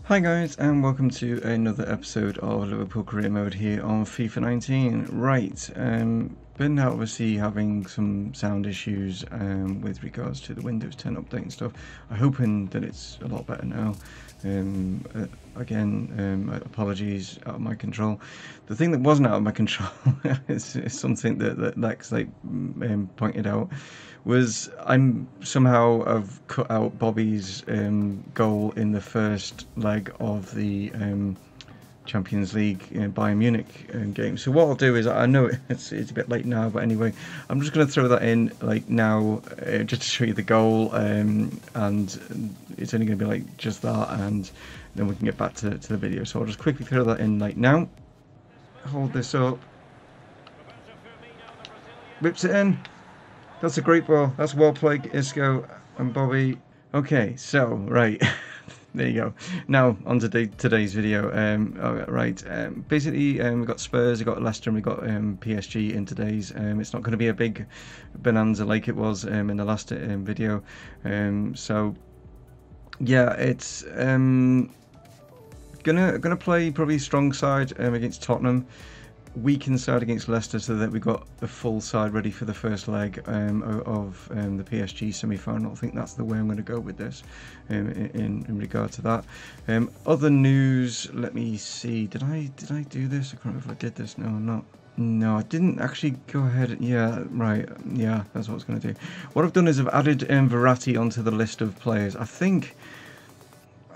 Hi guys, and welcome to another episode of Liverpool Career Mode here on FIFA 19. Right, been obviously having some sound issues with regards to the Windows 10 update and stuff. I'm hoping that it's a lot better now. Apologies, out of my control. The thing that wasn't out of my control is something that Lex pointed out, was I'm somehow I've cut out Bobby's goal in the first leg of the Champions League Bayern Munich game. So what I'll do is, I know it's a bit late now, but anyway, I'm just going to throw that in like now, just to show you the goal, and it's only going to be like just that, and then we can get back to the video. So I'll just quickly throw that in like now. Hold this up. Whips it in. That's a great ball. That's well played, Isco and Bobby. Okay, so, right. There you go. Now, on to today's video. Basically, we've got Spurs, we've got Leicester, and we've got PSG in today's. It's not going to be a big bonanza like it was in the last video. So, yeah, it's gonna play probably strong side against Tottenham. Weakened side against Leicester, so that we got the full side ready for the first leg of the PSG semi-final. I think that's the way I'm going to go with this in regard to that. Other news, let me see, did I do this? I can't remember if I did this. No, I'm not. No, I didn't actually go ahead. Yeah, right. Yeah, that's what I was going to do. What I've done is I've added Verratti onto the list of players. I think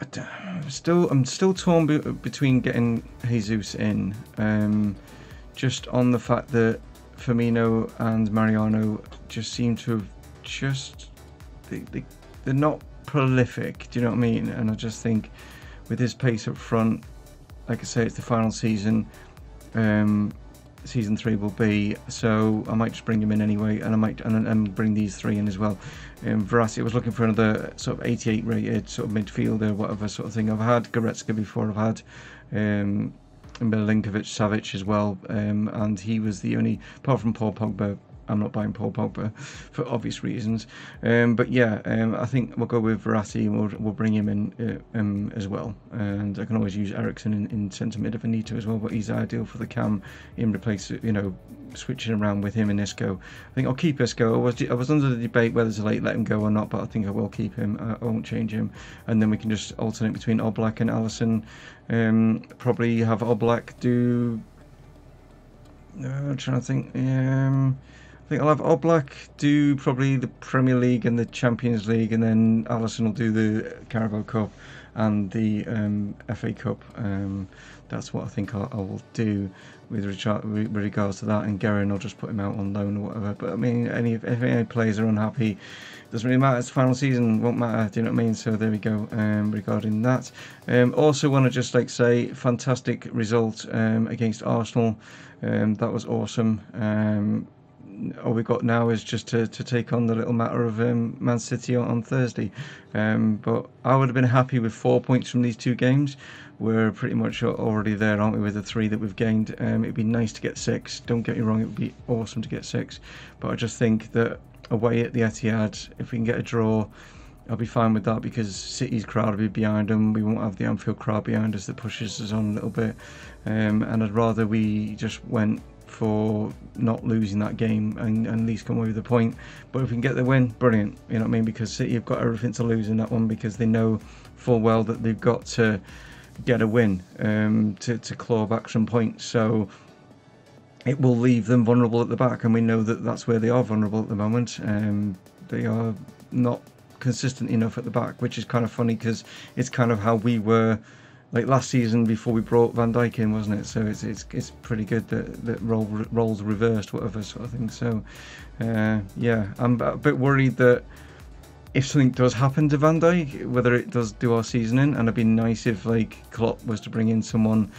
I'm still torn between getting Jesus in. Just on the fact that Firmino and Mariano just seem to have they're not prolific, do you know what I mean? And I just think with his pace up front, like I say, it's the final season, season 3 will be, so I might just bring him in anyway, and I might and bring these three in as well. Verratti, I was looking for another sort of 88 rated sort of midfielder, whatever sort of thing. I've had Goretzka before, I've had Milinkovic, Savic as well, and he was the only, apart from Paul Pogba. I'm not buying Paul Pogba for obvious reasons, but yeah, I think we'll go with Verratti, and we'll bring him in as well. And I can always use Eriksen in centre mid if I need to as well, but he's ideal for the cam in replace, switching around with him and Isco. I think I'll keep Isco. I was under the debate whether to let him go or not, but I think I will keep him. I won't change him, and then we can just alternate between Oblak and Alisson. Probably have Oblak do. I'm trying to think. I think I'll have Oblak do probably the Premier League and the Champions League, and then Alisson will do the Carabao Cup and the FA Cup. That's what I think I will do with regards to that, and Guerin, I'll just put him out on loan or whatever. But I mean, if any players are unhappy, it doesn't really matter. It's the final season, won't matter. Do you know what I mean? So there we go. Regarding that, also want to just say fantastic result against Arsenal. That was awesome. All we got now is just to take on the little matter of Man City on Thursday. But I would have been happy with 4 points from these two games. We're pretty much already there, aren't we, with the 3 that we've gained. It'd be nice to get 6. Don't get me wrong, it would be awesome to get 6. But I just think that away at the Etihad, if we can get a draw, I'll be fine with that, because City's crowd will be behind them. We won't have the Anfield crowd behind us that pushes us on a little bit. And I'd rather we just went for not losing that game and at least come away with a point. But if we can get the win, brilliant, you know what I mean, because City have got everything to lose in that one, because they know full well that they've got to get a win to claw back some points. So it will leave them vulnerable at the back, and we know that that's where they are vulnerable at the moment. They are not consistent enough at the back, which is kind of funny, because it's kind of how we were like last season before we brought Van Dijk in, wasn't it? So it's pretty good that roles reversed, whatever sort of thing. So yeah, I'm a bit worried that if something does happen to Van Dijk, whether it does do our season in, and it'd be nice if like Klopp was to bring in someone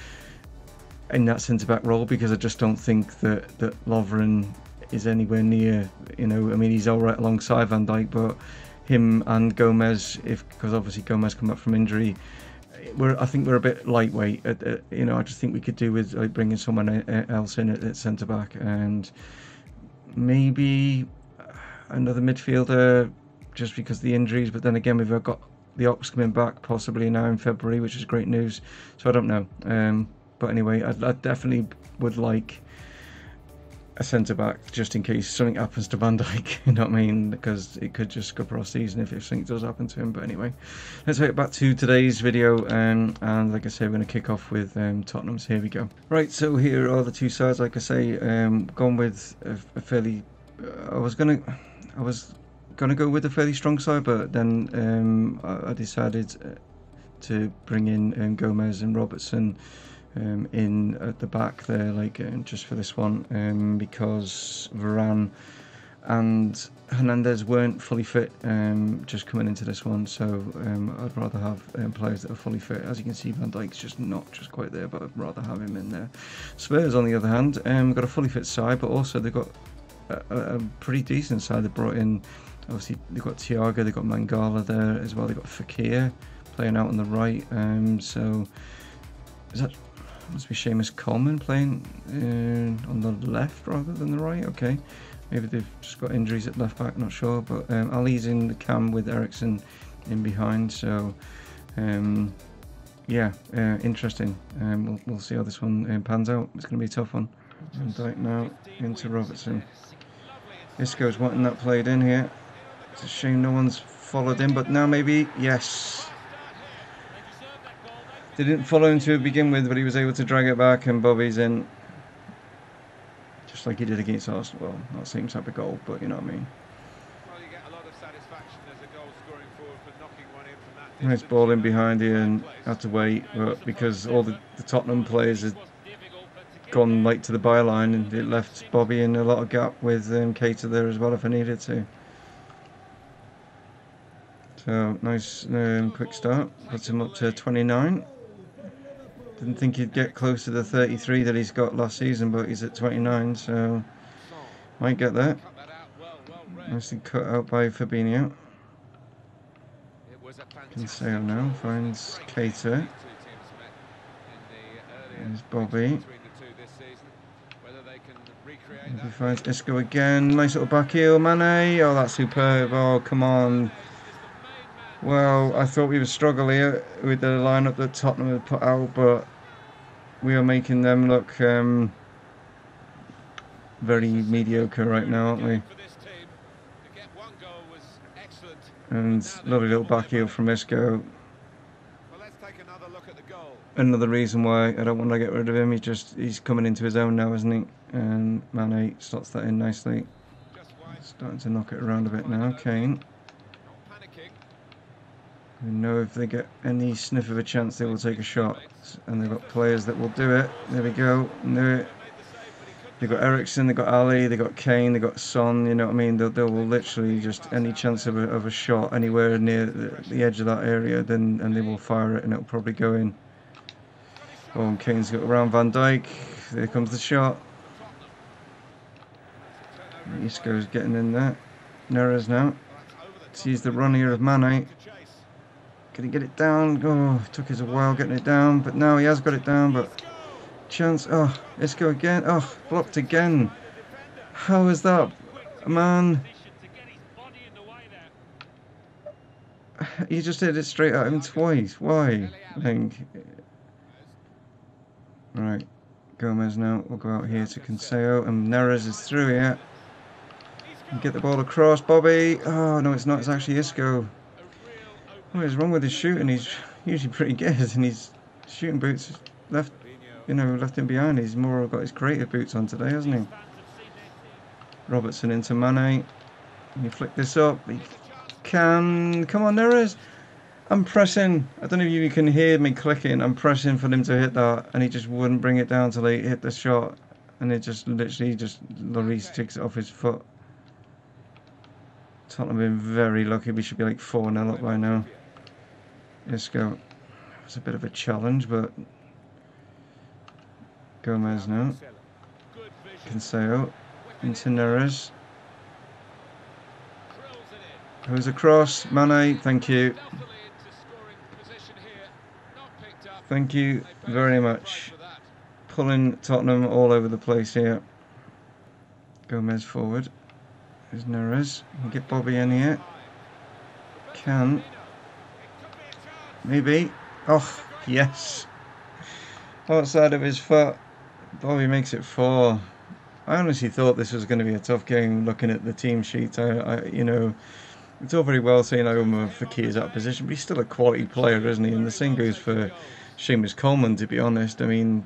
in that centre back role, because I just don't think that Lovren is anywhere near. I mean, he's all right alongside Van Dijk, but him and Gomez, because obviously Gomez come back from injury, I think we're a bit lightweight. I just think we could do with like bringing someone else in at centre back, and maybe another midfielder, just because of the injuries. But then again, we've got the Ox coming back possibly now in February, which is great news. So I don't know. But anyway, I definitely would like a centre back just in case something happens to Van Dijk. You know what I mean? Because it could just scupper our season if something does happen to him. But anyway, let's get back to today's video. And like I say, we're going to kick off with Tottenham. So here we go. Right. So here are the two sides. Like I say, gone with a fairly. I was gonna go with a fairly strong side, but then I decided to bring in Gomez and Robertson in at the back there, like just for this one, because Varane and Hernandez weren't fully fit just coming into this one, so I'd rather have players that are fully fit. As you can see, Van Dijk's just not quite there, but I'd rather have him in there. Spurs, on the other hand, got a fully fit side, but also they've got a pretty decent side. They brought in, obviously, they've got Thiago, they've got Mangala there as well, they've got Fekir playing out on the right, so is that, must be Seamus Coleman playing on the left rather than the right. Okay, maybe they've just got injuries at left back, not sure, but Ali's in the cam with Eriksen in behind, so yeah, interesting. We'll see how this one pans out. It's going to be a tough one. Van Dijk now into Robertson. Isco's wanting that played in here. It's a shame no one's followed him, but now maybe, yes. They didn't follow him to begin with, but he was able to drag it back, and Bobby's in. Just like he did against Arsenal. Well, not the same type of goal, but you know what I mean. Well, you get a lot of satisfaction as a goal scoring forward for knocking one in from that distance. Nice ball in behind here, and had to wait, but because all the Tottenham players had gone late to the byline, and it left Bobby in a lot of gap with Keita there as well if I needed to. So nice quick start, puts him up to 29. Didn't think he'd get close to the 33 that he's got last season, but he's at 29, so might get there. Nicely cut out by Fabinho. Cancelo now finds Keita. There's Bobby. He finds Isco again. Nice little back heel. Mane. Oh, that's superb. Oh, come on. Well, I thought we would struggle here with the lineup that Tottenham had put out, but we are making them look very mediocre right now, aren't we? And lovely little back heel from Isco. Another reason why I don't want to get rid of him. He's coming into his own now, isn't he? And Mane slots that in nicely. Starting to knock it around a bit now. Kane. We know if they get any sniff of a chance, they will take a shot, and they've got players that will do it. There we go. They've got Eriksen, they've got Ali, they've got Kane, they've got Son. You know what I mean? They will literally just any chance of a shot anywhere near the edge of that area, and they will fire it, and it'll probably go in. Oh, and Kane's got around Van Dijk. There comes the shot. Isco's getting in there. Neres now sees the run here of Mane. Can he get it down? Oh, it took us a while getting it down, but now he has got it down, but chance. Oh, Isco again. Oh, blocked again. How is that? Man. He just hit it straight at him twice. Why? I think. Right. Gomez now will go out here to Cancelo, and Neres is through here. Get the ball across. Bobby. Oh, no, it's not. It's actually Isco. What is wrong with his shooting? He's usually pretty good, and his shooting boots left him behind. He's more got his creative boots on today, hasn't he? Robertson into Mane. Can you flick this up? He can. Come on, Neres. I'm pressing. I don't know if you can hear me clicking. I'm pressing for him to hit that, and he just wouldn't bring it down till he hit the shot, and it just literally Lloris takes it off his foot. Tottenham been very lucky. We should be like 4-0 up by now. Isco. It was a bit of a challenge, but Gomez now. Cancelo into Neres. Who's across? Mane, thank you. Thank you very much. Pulling Tottenham all over the place here. Gomez forward. There's Neres. Get Bobby in here. Can. Maybe. Oh, yes. Outside of his foot. Bobby makes it 4. I honestly thought this was going to be a tough game looking at the team sheet. You know, it's all very well saying Omar Fakir is out of position, but he's still a quality player, isn't he? And the same goes for Seamus Coleman, to be honest. I mean,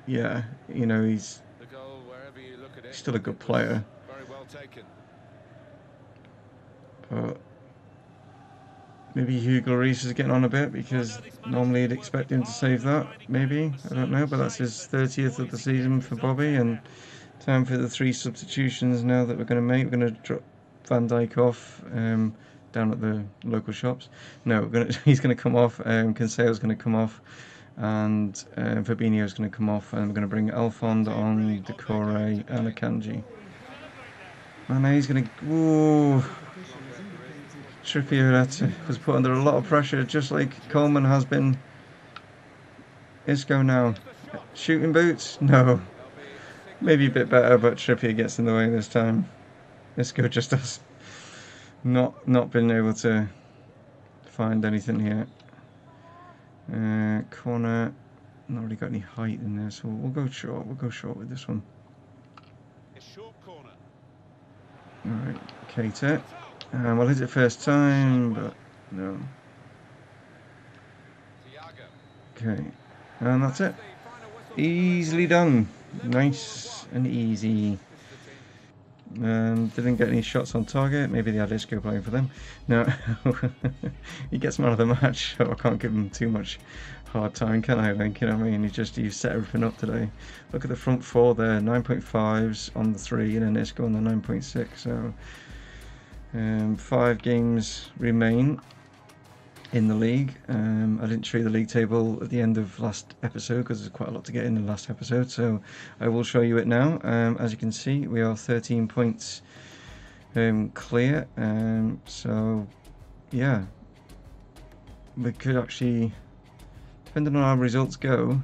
yeah, you know, he's still a good player. But maybe Hugo Lloris is getting on a bit because normally you'd expect him to save that. Maybe, I don't know, but that's his 30th of the season for Bobby, and time for the 3 substitutions now that we're going to make. We're going to drop Van Dijk off down at the local shops. No, he's going to come off. Cancelo's going to come off, and Fabinho's going to come off, and we're going to bring Alfond on, Decore, and Akanji. And now he's going to. Ooh. Trippier was put under a lot of pressure, just like Coleman has been. Isco now. Shooting boots? No. Maybe a bit better, but Trippier gets in the way this time. Isco just has not been able to find anything here. Corner. Not really got any height in there, so we'll go short. We'll go short with this one. Alright, Keita. We'll hit it first time, but no. Okay, and that's it. Easily done. Nice and easy. Didn't get any shots on target. Maybe they had Isco playing for them. No, he gets man of the match, so I can't give him too much hard time, can I? Like, you know what I mean? You set everything up today. Look at the front 4 there, 9.5s on the 3, and then Isco on the 9.6. So 5 games remain in the league. I didn't show you the league table at the end of last episode because there's quite a lot to get in the last episode, so I will show you it now. As you can see, we are 13 points clear, so yeah, we could actually, depending on how results go,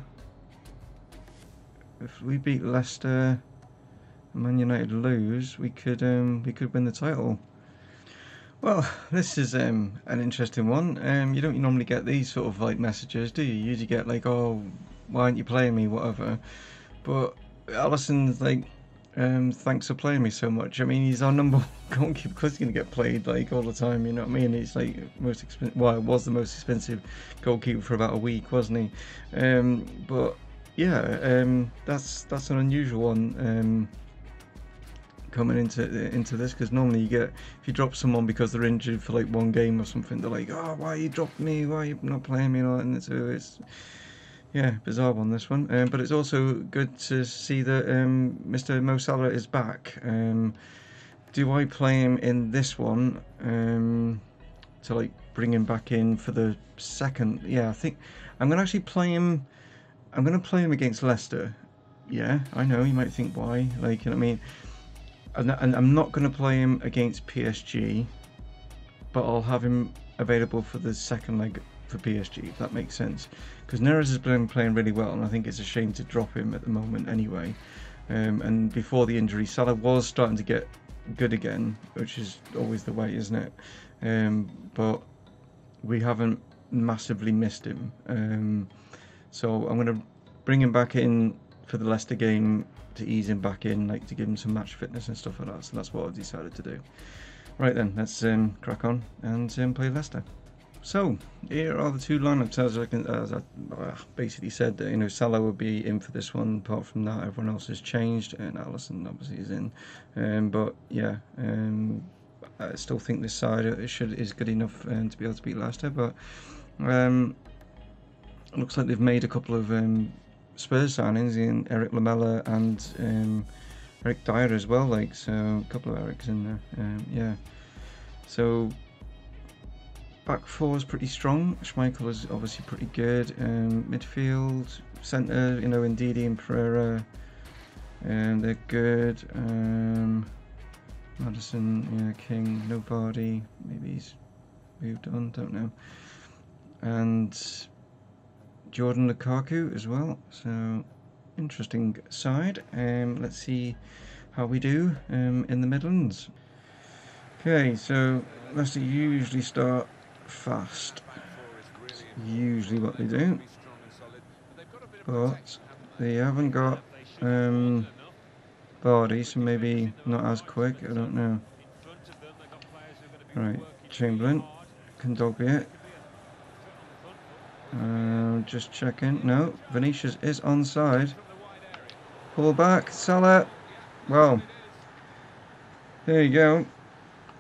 if we beat Leicester and Man United lose, we could win the title. Well, this is an interesting one. You don't normally get these sort of like messages, do you? You usually get like, oh, why aren't you playing me, whatever. But Alisson's like, thanks for playing me so much. I mean, he's our number 1 goalkeeper because he's going to get played like all the time, you know what I mean? It's like most expensive. Well, it was the most expensive goalkeeper for about a week, wasn't he? But yeah, that's an unusual one. Coming into this, because normally you get, if you drop someone because they're injured for like 1 game or something, they're like, oh, why you dropped me, why are you not playing me, and it's yeah, bizarre one, this one. But it's also good to see that Mr. Mo Salah is back. Do I play him in this one to like bring him back in for the second? Yeah, I think I'm gonna actually play him. I'm gonna play him against Leicester. Yeah, I know you might think why, like, you know what I mean. And I'm not going to play him against PSG, but I'll have him available for the second leg for PSG, if that makes sense. Because Neres has been playing really well, and I think it's a shame to drop him at the moment anyway. And before the injury, Salah was starting to get good again, which is always the way, isn't it? But we haven't massively missed him. So I'm going to bring him back in for the Leicester game, to ease him back in, like to give him some match fitness and stuff like that. So that's what I've decided to do. Right then, let's crack on and play Leicester. So here are the 2 lineups. As I basically said, that, you know, Salah will be in for this one. Apart from that, everyone else has changed, and Alisson obviously is in. But yeah, I still think this side is good enough to be able to beat Leicester. But it looks like they've made a couple of Spurs signings in Eric Lamela and Eric Dyer as well, like, so a couple of Erics in there. Yeah, so back 4 is pretty strong. Schmeichel is obviously pretty good. Midfield, centre, you know, Ndidi and Pereira, they're good. Madison, yeah, King, nobody. Maybe he's moved on, don't know. And Jordan Lukaku as well, so interesting side. Let's see how we do in the Midlands. Okay, so Leicester usually start fast. usually what they do. But they haven't got Vardy, so maybe not as quick. I don't know. Right, Chamberlain, Kondogbia. Just checking. No, Vinicius is onside. Pull back, Salah. Well, there you go.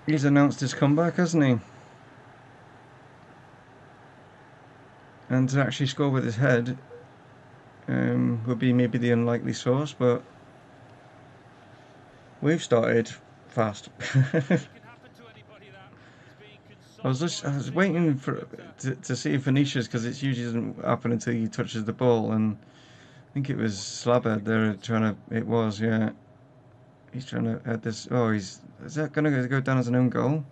He's announced his comeback, hasn't he? And to actually score with his head would be maybe the unlikely source, but we've started fast. I was waiting to see if Vinicius, because it usually doesn't happen until he touches the ball, and I think it was Slabhead there trying to. It was, yeah. He's trying to head this. Oh, is that going to go down as an own goal?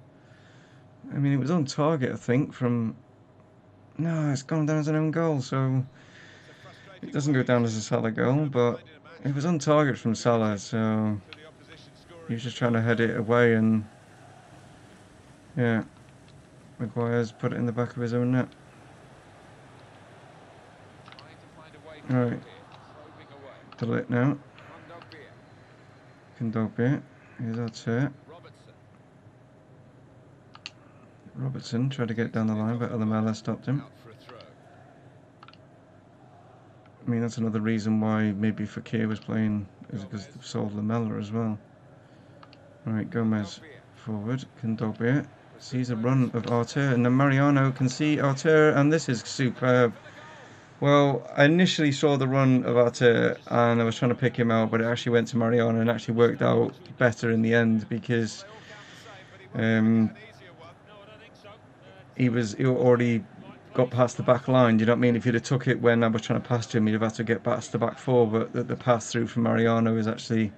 I mean, it was on target, I think. No, it's gone down as an own goal, so it doesn't go down as a Salah goal, but it was on target from Salah, so he was just trying to head it away, and yeah. Maguire's put it in the back of his own net. Right. Delete now. Kondogbia. Here's Artur. Robertson tried to get down the line, but Alamela stopped him. I mean, that's another reason why maybe Fekir was playing, is because they've sold Lamela as well. Right, Gomez forward. Kondogbia. Sees a run of Artur, and then Mariano can see Artur, and this is superb. Well, I initially saw the run of Artur, and I was trying to pick him out, but it actually went to Mariano, and actually worked out better in the end, because he already got past the back line. Do you know what I mean? If he'd have took it when I was trying to pass to him, he'd have had to get past the back four, but the pass through from Mariano has actually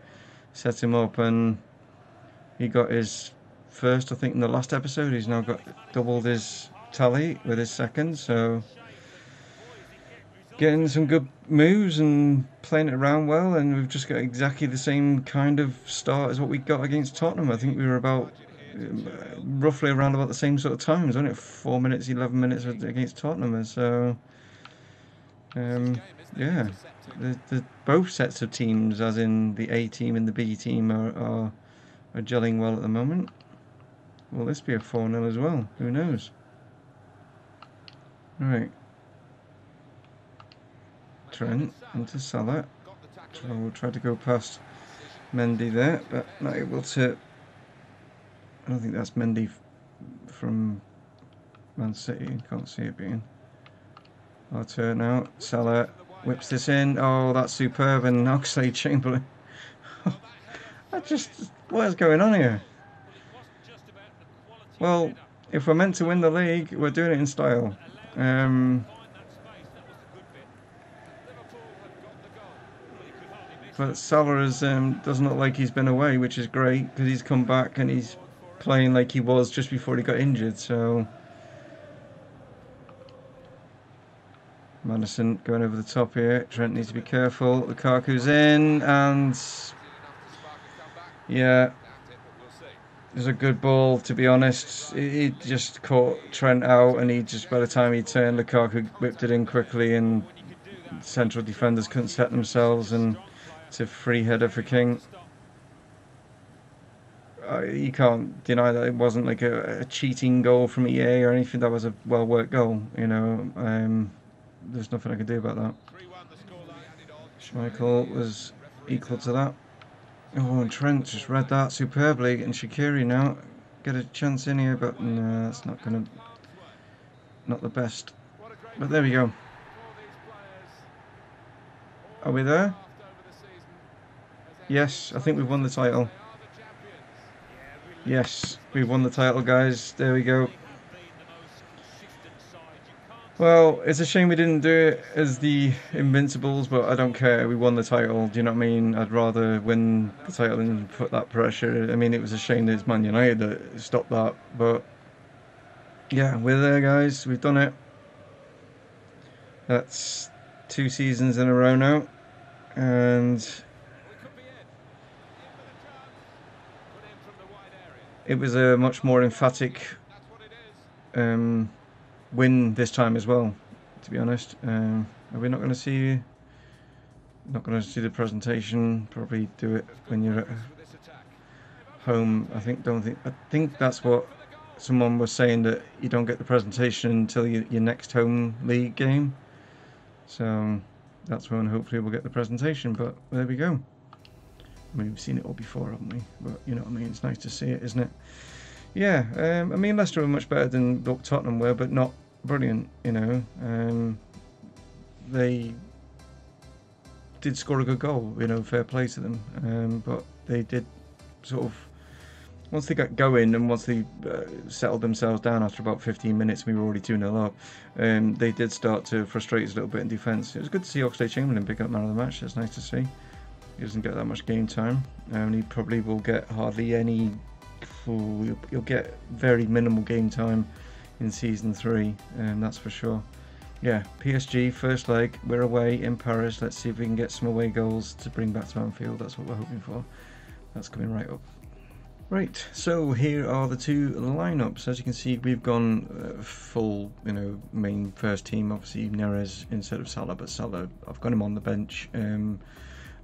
set him up, and he got his first, I think, in the last episode. He's now got doubled his tally with his second, so getting some good moves and playing it around well, and we've just got exactly the same kind of start as what we got against Tottenham. I think we were about roughly around about the same sort of times, wasn't it? 4 minutes, 11 minutes against Tottenham, and so yeah, both sets of teams, as in the A team and the B team, are gelling well at the moment. Will this be a 4-0 as well? Who knows? Right. Trent into Salah. We'll try to go past Mendy there, but not able to. I don't think that's Mendy from Man City. Can't see it being. Artur now. Salah whips this in. Oh, that's superb. And Oxlade-Chamberlain. What is going on here? Well, if we're meant to win the league, we're doing it in style. But Salah doesn't look like he's been away, which is great, because he's come back and he's playing like he was just before he got injured. So Madison going over the top here. Trent needs to be careful. Lukaku's in, and yeah. It was a good ball, to be honest. He just caught Trent out, and by the time he turned, Lukaku whipped it in quickly, and central defenders couldn't set themselves, and it's a free header for King. You can't deny that it wasn't like a cheating goal from EA or anything. That was a well-worked goal, you know. There's nothing I can do about that. Schmeichel was equal to that. Oh, and Trent just read that superbly, and Shaqiri now get a chance in here, but no, that's not the best. But there we go. Are we there? Yes, I think we've won the title. Yes, we've won the title, guys. There we go. Well, it's a shame we didn't do it as the Invincibles, but I don't care. We won the title. Do you know what I mean? I'd rather win the title than put that pressure. I mean, it was a shame that it's Man United that stopped that, but yeah, we're there, guys. We've done it. That's 2 seasons in a row now, and it was a much more emphatic win this time as well. to be honest. Are we not going to see? Not going to see the presentation. Probably do it when you're at home. I think that's what someone was saying, that you don't get the presentation until your next home league game. So that's when hopefully we'll get the presentation. But there we go. I mean, we've seen it all before, haven't we? But you know what I mean. It's nice to see it, isn't it? Yeah. I mean, Leicester were much better than Tottenham were, but not brilliant. You know. They did score a good goal, you know, fair play to them. But they did sort of, once they got going and once they settled themselves down after about 15 minutes, we were already 2-0 up, they did start to frustrate us a little bit in defence. It was good to see Oxlade-Chamberlain pick up man of the match. That's nice to see. He doesn't get that much game time, and he probably will get hardly any. He'll get very minimal game time in Season 3, that's for sure. Yeah, PSG, first leg, we're away in Paris. Let's see if we can get some away goals to bring back to Anfield. That's what we're hoping for. That's coming right up. Right, so here are the two lineups. As you can see, we've gone full, you know, main first team. Obviously, Neres instead of Salah, but Salah, I've got him on the bench.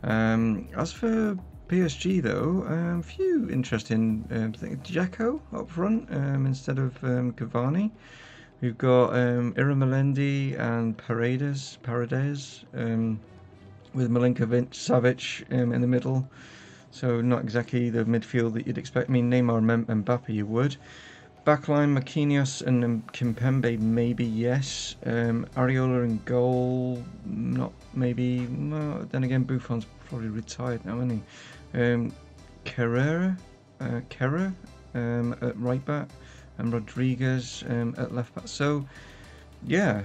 As for PSG, though, a few interesting things. Dzeko up front instead of Cavani. We've got Iramalendi and Paredes with Milinkovic-Savic in the middle. So not exactly the midfield that you'd expect. I mean, Neymar and Mbappe you would. Backline, Marquinhos and Kimpembe, maybe, yes. Areola in goal, not maybe. No, then again, Buffon's probably retired now, isn't he? Kerrer at right back. And Rodriguez at left back. So, yeah,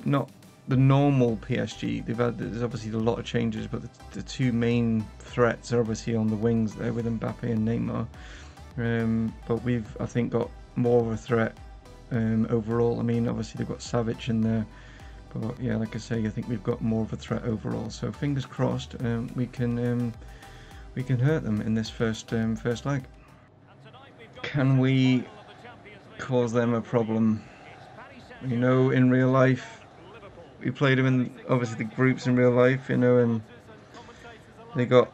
not the normal PSG. There's obviously a lot of changes, but the two main threats are obviously on the wings there with Mbappe and Neymar. But we've, I think, got more of a threat overall. I mean, obviously they've got Savic in there, but yeah, like I say, I think we've got more of a threat overall. So fingers crossed, we can hurt them in this first leg. Can we cause them a problem? You know, in real life, we played them in obviously the groups in real life, you know, and they got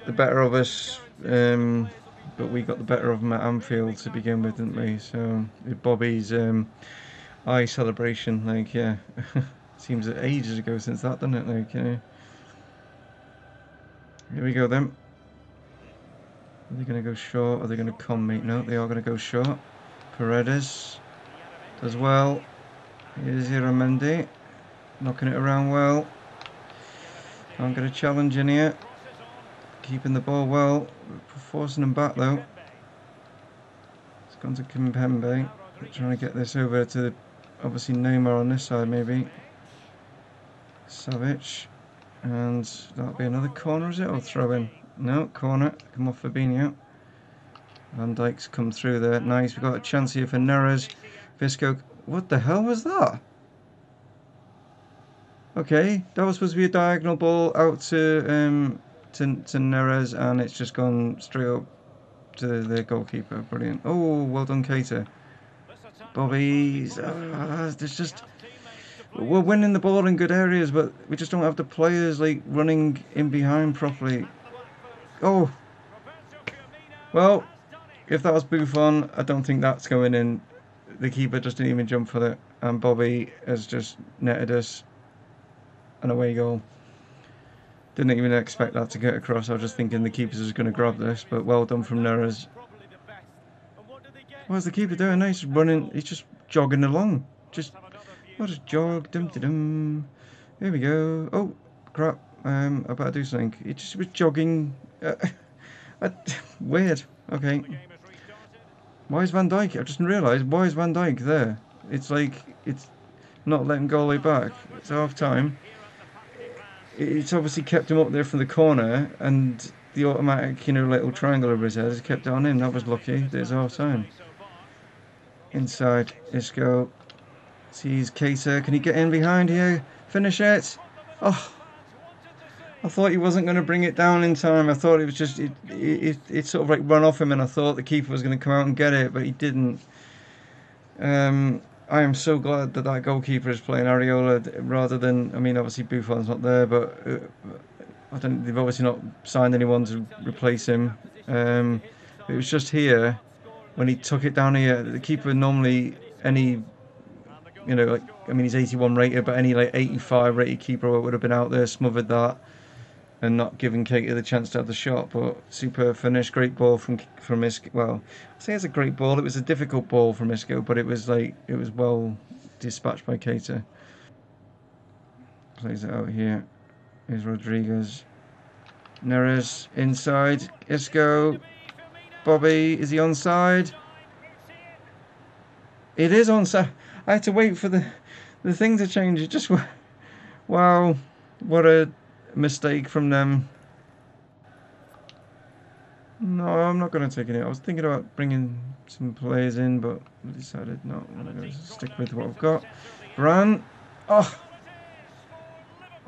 the better of us, but we got the better of them at Anfield to begin with, didn't we? So Bobby's eye celebration, like, yeah, seems ages ago since that, doesn't it? Like, you know. Here we go then. Are they going to go short? Are they going to come, mate? No, they are going to go short. Paredes does well. Here's Iramendi, knocking it around well. I'm going to challenge in here. Keeping the ball well. Forcing them back though. It's gone to Kimpembe. Trying to get this over to obviously Neymar on this side maybe. Savic. And that'll be another corner, is it? Or throw in? No, corner. Come off Fabinho. Van Dijk's come through there. Nice. We've got a chance here for Neres. Visco. What the hell was that? Okay, that was supposed to be a diagonal ball out to Neres, and it's just gone straight up to the goalkeeper. Brilliant. Oh, well done, Keita. Bobby's. There's just. We're winning the ball in good areas, but we just don't have the players like running in behind properly. Oh. Well, if that was Buffon, I don't think that's going in. The keeper just didn't even jump for it, and Bobby has just netted us an away goal. Didn't even expect that to get across. I was just thinking the keeper's just going to grab this, but well done from Neres. What's the keeper doing? He's running. He's just jogging along. Just jog. Dum dum dum. Here we go. Oh crap! I better do something. He just was jogging. Weird. Okay. Why is Van Dijk? I just realised. Why is Van Dijk there? It's like it's not letting go all the way back. It's half time. It's obviously kept him up there from the corner, and the automatic, you know, little triangle over his head has kept it on him. That was lucky. There's half time. Inside, Isco. Sees Keita. Can he get in behind here? Finish it. Oh, I thought he wasn't going to bring it down in time. I thought it was just it sort of like run off him, and I thought the keeper was going to come out and get it, but he didn't. I am so glad that that goalkeeper is playing Areola rather than, I mean, obviously Buffon's not there, but I don't. They've obviously not signed anyone to replace him. It was just here when he took it down here. The keeper normally any, like, I mean, he's 81 rated, but any like 85 rated keeper would have been out there, smothered that, and not giving Keita the chance to have the shot. But super finish, great ball from Isco. Well, I say it's a great ball. It was a difficult ball from Isco, but it was well dispatched by Keita. Plays it out here. Here's Rodriguez. Neres inside. Isco. Bobby, is he onside? It is onside. I had to wait for the thing to change. It just, wow, what a mistake from them. No, I'm not going to take it. I was thinking about bringing some players in, but I decided no, I'm going to stick with what I've got. Varane. Oh,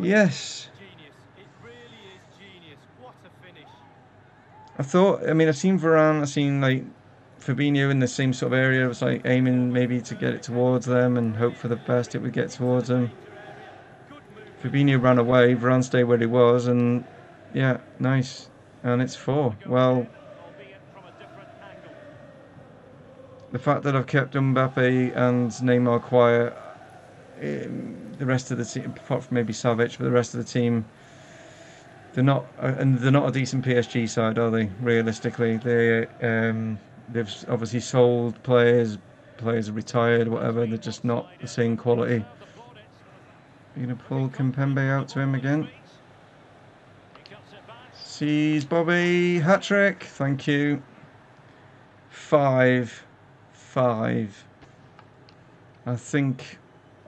yes. I thought, I mean, I've seen Varane, I've seen like Fabinho in the same sort of area. It was like aiming maybe to get it towards them and hope for the best it would get towards them. Fabinho ran away, Varane stayed where he was, and yeah, nice. And it's 4. Well, the fact that I've kept Mbappe and Neymar quiet, the rest of the team, apart from maybe Savic, but the rest of the team, they're not a decent PSG side, are they? Realistically, they've obviously sold players are retired, whatever. They're just not the same quality. You're gonna pull Kimpembe out to him again. Sees Bobby, hat trick. Thank you. 5. I think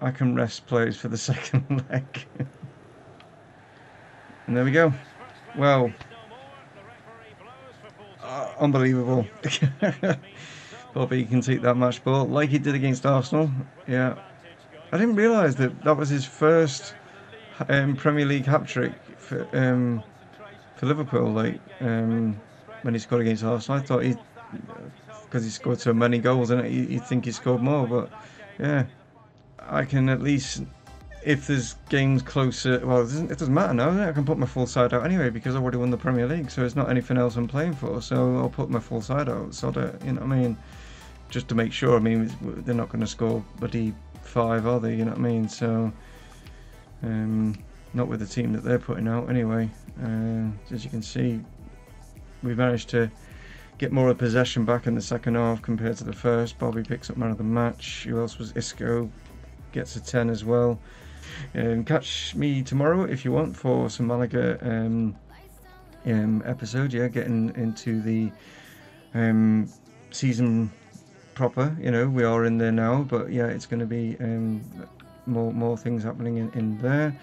I can rest players for the second leg. And there we go. Well, unbelievable. Bobby can take that match ball like he did against Arsenal. Yeah, I didn't realise that was his first Premier League hat-trick for Liverpool. Like when he scored against Arsenal, I thought because he scored so many goals, and you'd think he scored more. But yeah, I can at least. If there's games closer, well, it doesn't matter now. I can put my full side out anyway because I've already won the Premier League, so it's not anything else I'm playing for. So I'll put my full side out, so that, you know what I mean, just to make sure. I mean, they're not going to score bloody 5, are they? You know what I mean? So, not with the team that they're putting out anyway. As you can see, we managed to get more of possession back in the second half compared to the first. Bobby picks up man of the match. Who else was Isco? Gets a 10 as well. Catch me tomorrow if you want for some Malaga episode. Yeah, getting into the season proper. You know, we are in there now, but yeah, it's going to be more things happening in there.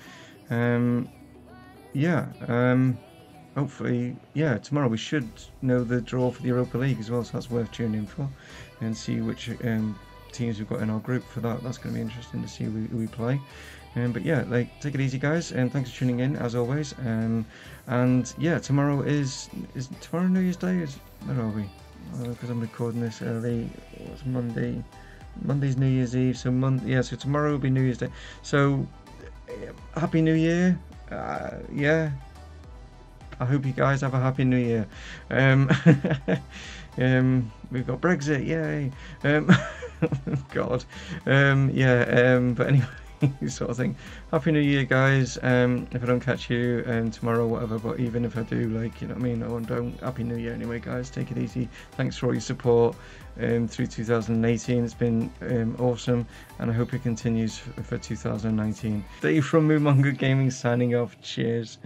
Hopefully, yeah, tomorrow we should know the draw for the Europa League as well, so that's worth tuning in for, and see which teams we've got in our group for that. That's going to be interesting to see who we play. But yeah, like, take it easy, guys, and thanks for tuning in as always. And yeah, tomorrow is tomorrow New Year's Day? Where are we? Because I'm recording this early. It's Monday. Monday's New Year's Eve, so so tomorrow will be New Year's Day. So happy New Year. Yeah, I hope you guys have a happy New Year. We've got Brexit, yay. God. But anyway, sort of thing. Happy New Year, guys. If I don't catch you tomorrow or whatever, but even if I do, like, you know what I mean, I don't. Happy New Year anyway, guys. Take it easy. Thanks for all your support through 2018. It's been awesome, and I hope it continues for 2019. Dave from Mumongu Gaming signing off. Cheers.